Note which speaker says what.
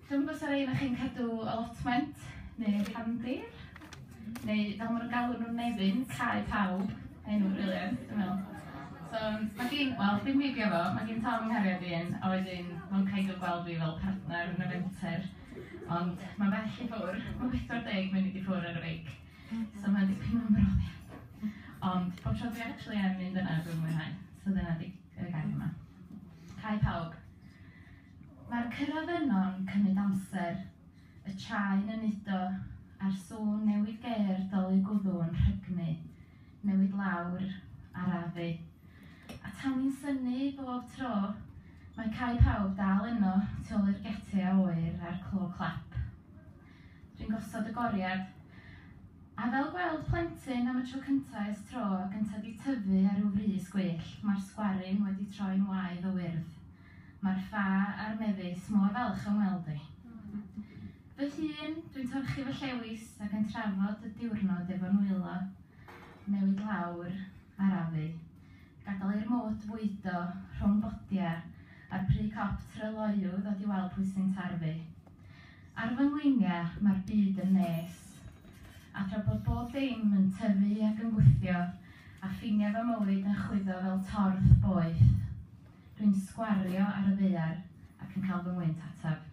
Speaker 1: Dwi'n gwybod os ar ein chi'n cadw allotment neu rhandir, neu fel maen nhw'n galw nhw'n Nefyn, Cae Pawb, enw briliant, dwi'n meddwl. So, mae gen, wel, dim bibio fo, mae gen Tom Nghariad un, a wedyn mae'n cael ei gweld fi fel partner yn y fenter. Ond mae'n bell i ffwr, mae 40 munud i ffwr ar y beic. So mae'n dipyn o'n brofiad. Ond pob tro dwi actually yn mynd yna dwi'n mwynhau. So dyna di y gair yma. Cae Pawb. Mae'r cyrraedd yno'n cymryd amser. Y chai'n yn udo, a'r sŵn newid ger dol i gwddw yn rhygnu. Newid lawr, arafu. A tan ni'n synnu bob tro, mae Cae Pawb dal yno tu ôl i'r getia oer a'r clo clap. Dwi'n gosod y goriad, a fel gweld plentyn am y tro cyntaf ers tro ac yn tyfu tyfu ar ryw frys gwyllt, mae'r sgwarin wedi troi'n waedd o wyrdd. Mae'r ffa a'r mefus mor falch yn weld i. Fy hun, dwi'n torchi fy llewis ac yn trafod y diwrnod efo'n wylo, newid lawr, arafu. Gadael i'r môt fwydo rhwng bodia a'r precopter loiw ddod i weld pwy sy'n tarfu. Ar fy ngwyniau mae'r byd yn nes, a tra bod bob dim yn tyfu ac yn gwythio, a ffiniau fy mywyd yn chwyddo fel torf boeth. Dwi'n sgwario ar y ddaear ac yn cael fy ngwynt ataf.